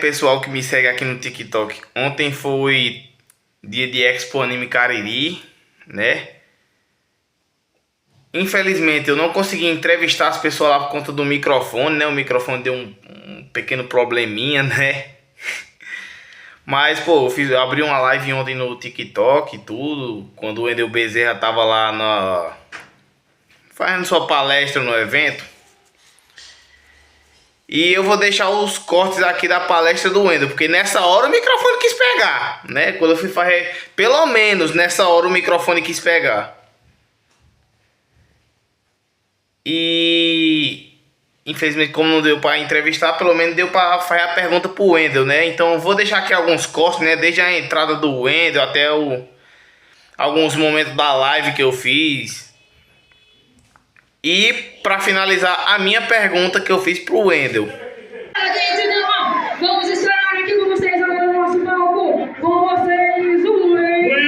Pessoal que me segue aqui no TikTok. Ontem foi dia de Expo Anime Cariri, né? Infelizmente eu não consegui entrevistar as pessoas lá por conta do microfone, né? O microfone deu um pequeno probleminha, né? Mas, pô, abri uma live ontem no TikTok e tudo, quando o Wendel Bezerra tava lá fazendo sua palestra no evento. E eu vou deixar os cortes aqui da palestra do Wendel, porque nessa hora o microfone quis pegar, né? Quando eu fui fazer, pelo menos nessa hora o microfone quis pegar. E infelizmente, como não deu para entrevistar, pelo menos deu para fazer a pergunta pro Wendel, né? Então eu vou deixar aqui alguns cortes, né? Desde a entrada do Wendel até alguns momentos da live que eu fiz. E para finalizar a minha pergunta que eu fiz pro Wendel. Vamos estrear aqui com vocês agora no nosso palco. Com vocês, o Wendel.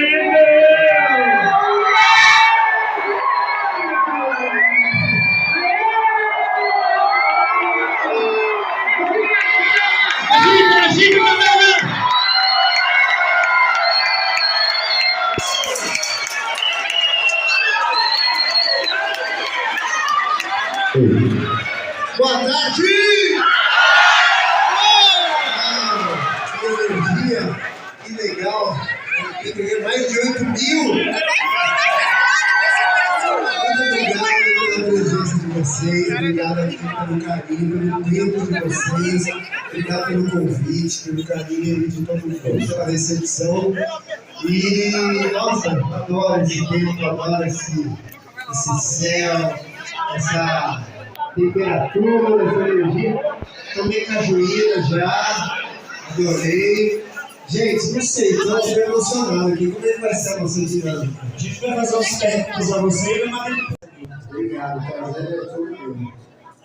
Boa tarde! Que energia, que legal! Eu ganhei mais de 8 mil! Muito obrigado pela presença de vocês, obrigado aqui pelo carinho, pelo tempo de vocês, obrigado pelo convite, pelo carinho de todo mundo, pela recepção. E, nossa, adoro esse tempo, adoro esse céu, essa temperatura, essa energia. Tomei cajuína já, adorei. Gente, não sei, estou emocionado aqui. Como é que vai ser a nossa dinâmica? A gente vai fazer uns técnicos para você, mas... Obrigado, prazer é todo mundo.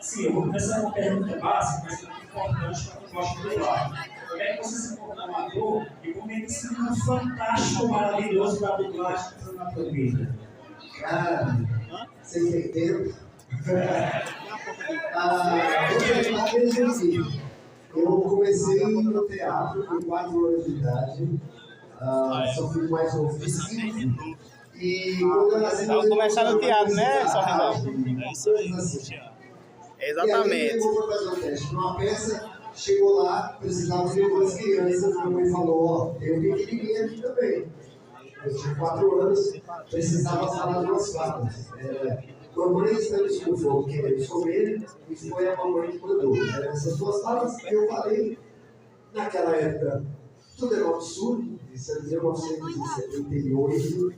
Sim, eu vou começar com uma pergunta básica, mas é importante para quem gosta do lado. Como é que você se torna amador e como é que esse mundo fantástico, maravilhoso da dublagem está na tua vida? Cara, você tem tempo? Vou tentar resumir. Eu comecei no teatro com 4 anos de idade. Só fui mais novo de 5. E quando eu nasci... Vamos começar no teatro, né, só É isso aí. Assim. Exatamente. E aí, eu vou fazer um teste. Uma peça, chegou lá, precisava de algumas crianças. Minha mãe falou: ó, tem um pequenininho aqui também. Eu tinha 4 anos, precisava falar 2 falas. Mamãe estamos com fome, queremos comer, e foi a mamãe que mandou. Eram essas 2 falas que eu falei. Naquela época, tudo era um absurdo, isso era 1978.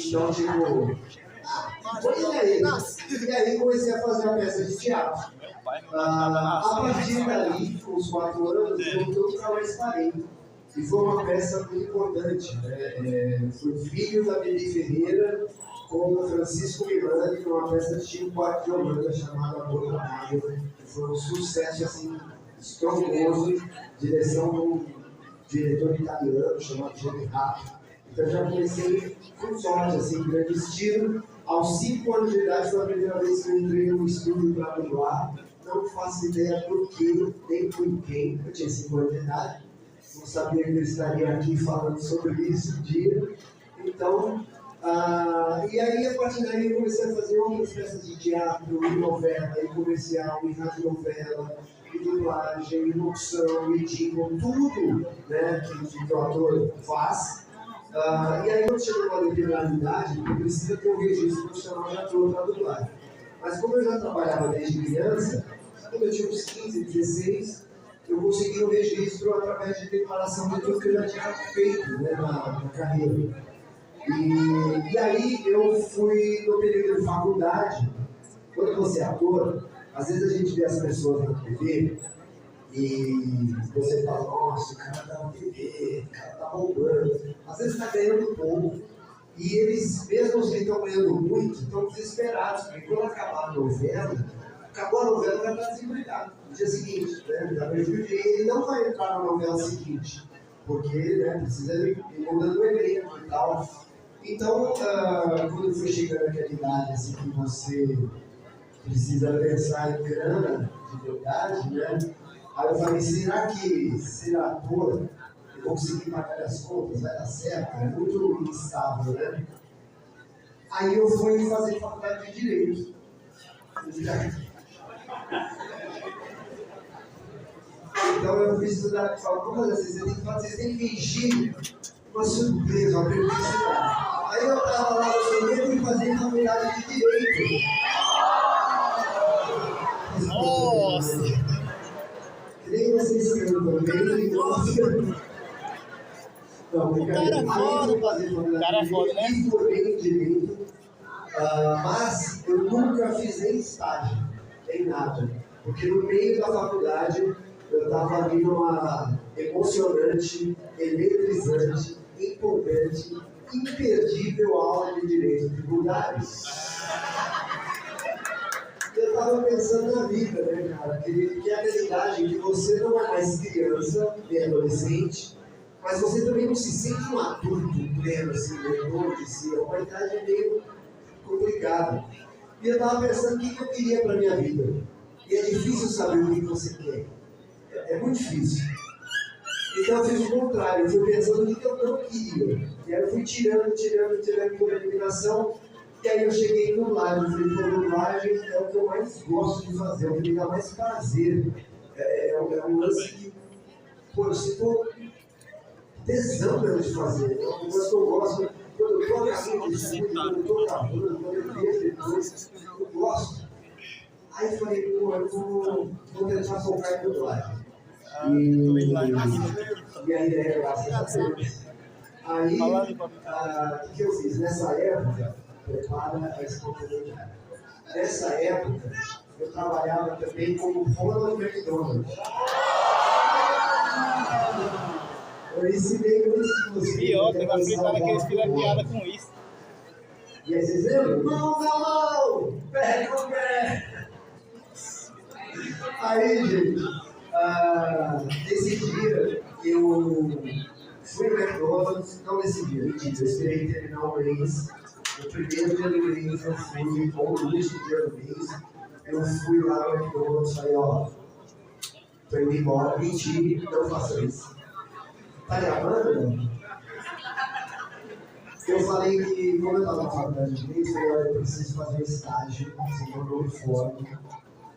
Então, tipo, e aí comecei a fazer a peça de teatro. A partir dali, com os 4 anos, eu nunca mais parei. E foi uma peça muito importante. Foi filho da Beli Ferreira com o Francisco Miranda, que é uma peça de Chico Buarque de Holanda chamada Amor na Água. Foi um sucesso assim, estrondoso, direção de um diretor italiano chamado Gianni Rato. Então já comecei com sorte, assim, grande estilo. Aos 5 anos de idade foi a primeira vez que eu entrei no estúdio para dublar. Não faço ideia por quê, nem por quem. Eu tinha 5 anos de idade. Não sabia que eu estaria aqui falando sobre isso um dia. Então, e aí a partir daí eu comecei a fazer outras peças de teatro, e novela, e comercial, e radionovela, e dublagem, e locução, e jingle, tudo, né, que o ator faz. E aí quando chega uma determinada idade, precisa ter um registro profissional de ator para dublagem. Mas como eu já trabalhava desde criança, quando eu tinha uns 15, 16, eu consegui um registro através de declaração de tudo que eu já tinha feito, né, na carreira. E aí eu fui no período de faculdade. Quando você é ator, às vezes a gente vê as pessoas na TV e você fala: nossa, o cara tá na TV, o cara tá bombando. Às vezes tá ganhando pouco. E eles, mesmo os que estão ganhando muito, estão desesperados, porque quando acabar a novela, acabou a novela, vai estar desempregado no dia seguinte, né? Ele não vai entrar na novela seguinte, porque, né, precisa ir mudando o elenco e tal. Então, quando foi chegando aquela idade assim, que você precisa pensar em grana de verdade, né? Aí eu falei, será que ser ator, eu vou conseguir pagar as contas, vai dar certo? É muito instável, né? Aí eu fui fazer faculdade de Direito. Então eu fui estudar e falei, como vocês têm que fingir uma surpresa, uma perplexidade. Aí eu estava lá no sorvete e fazia faculdade de Direito. Nossa! Nem vocês cantam, nem nossa. Não, brincadeira. Aí eu fui fazer faculdade de Direito e formei em Direito. Mas eu nunca fiz nem estágio, nem nada. Porque no meio da faculdade eu estava ali numa emocionante, eletrizante, empolgante, imperdível aula de direito tributários. Eu estava pensando na vida, né, cara? Que é a realidade em que você não é mais criança, nem adolescente, mas você também não se sente um adulto pleno, assim, dono de si. É uma idade meio complicada. E eu estava pensando o que eu queria para minha vida. E é difícil saber o que você quer. É muito difícil. Então eu fiz o contrário, eu fui pensando o que eu não queria. E aí eu fui tirando por eliminação. E aí eu cheguei em dublagem. Eu falei, pô, dublagem é o que eu mais gosto de fazer, é o que me dá mais prazer. É um lance que, pô, eu sinto tesão mesmo de fazer. É um negócio que eu gosto. Quando eu tô na vida, quando eu tô gravando, quando eu vejo depois, eu gosto. Aí eu falei, pô, eu vou tentar focar em dublagem. E a ideia é graças a Deus. Aí, o que eu fiz? Nessa época, prepara a espontaneidade. Nessa época, eu trabalhava também como Ronald McDonald. Eu ensinei isso. Pior, que vai fritar naqueles filhos de piada com isso. E aí vocês lembram? Mão na mão! Pé com pé! Aí, gente, nesse dia eu fui no McDonald's, não nesse dia, mentira, eu esperei terminar o mês. No primeiro dia do mês eu fui, ou no último dia do mês, eu fui lá no McDonald's e falei, ó, tô indo embora, mentira, não faça isso. Tá gravando? Eu falei que, quando eu estava na faculdade de Direito, eu falei, olha, eu preciso fazer um estágio, senão eu não me formo.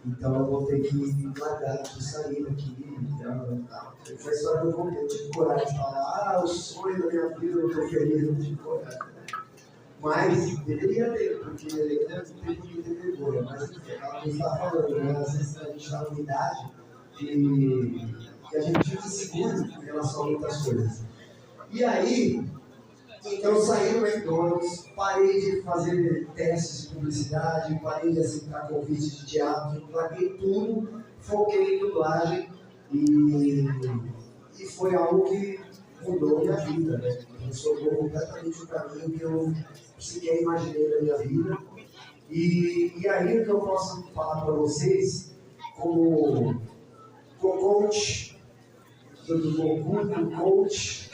Então eu vou ter que largar aqui, sair daqui. Foi a história que eu contei. Eu tive coragem de falar, o sonho da minha vida, eu estou feliz, eu não tive coragem. Mas deveria ter, porque tem que ter vergonha. Mas ela não está falando, né? Às vezes a gente está numa idade que a gente fica inseguro em relação a muitas coisas. E aí, então eu saí do McDonald's, parei de fazer testes de publicidade, parei de aceitar convites de teatro, larguei tudo, foquei em dublagem e foi algo que mudou minha vida, né? Transformou completamente o caminho que eu sequer imaginei na minha vida. E aí o que eu posso falar para vocês, como coach, do coach,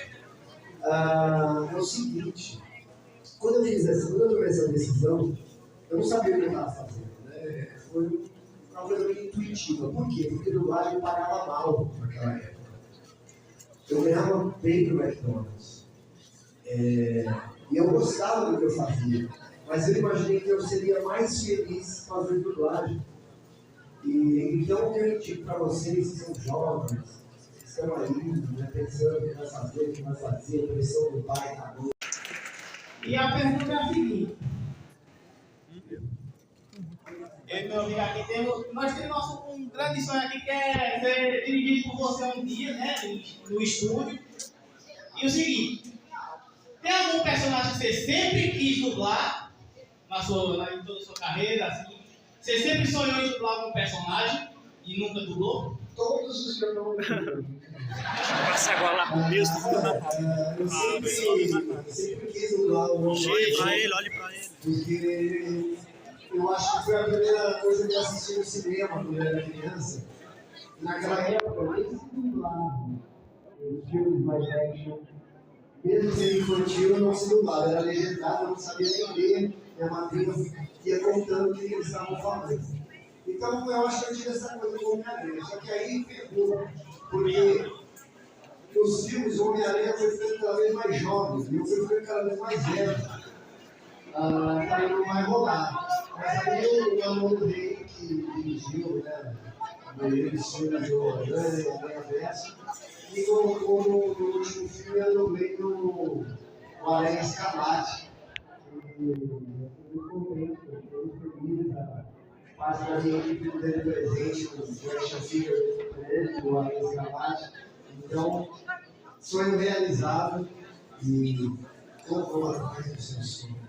é o seguinte, quando eu tomei essa decisão, eu não sabia o que eu estava fazendo, né? Foi uma coisa meio intuitiva. Por quê? Porque dublagem pagava mal naquela época. Eu ganhava bem no McDonald's. E eu gostava do que eu fazia, mas eu imaginei que eu seria mais feliz fazendo dublagem. E então o que eu indico para vocês que são jovens, que estão aí, né, pensando o que vai fazer, o que vai fazer, pressão do pai, da mãe. E a pergunta é a seguinte. Eu, meu amigo, aqui nós temos um grande sonho aqui que é ser dirigido por você um dia, né, no estúdio. E o seguinte, tem algum personagem que você sempre quis dublar em toda a sua carreira? Assim, você sempre sonhou em dublar algum personagem e nunca dublou? Todos os que eu não Passa agora lá com o Milton. eu sempre quis dublar o Olhe pra ele. Porque eu acho que foi a primeira coisa que eu assisti no cinema quando eu era criança. E naquela época eu nem se dublava. Os filmes mais action, mesmo sendo infantil, eu não se dublava. Era legendado, eu não sabia nem ler. Minha madrinha ia contando o que eles estavam falando. Então eu acho que eu tive essa coisa do Homem-Aranha. Só que aí pegou, porque nos filmes o Homem-Aranha foi ficando cada vez mais jovem, e eu fui ficando cada vez mais velho. Aí não vai rolar. Mas aí o Amor Rei, que dirigiu, né? Eles filmes do Homem-Aranha, Homem-Averso, e colocou no último filme eu dublei no Aranha Escarlate. Parte da minha equipe do Dele Presente, com o action figure do Aranha Escarlate. Então, sonho realizado e vou atrás dos seus sonhos.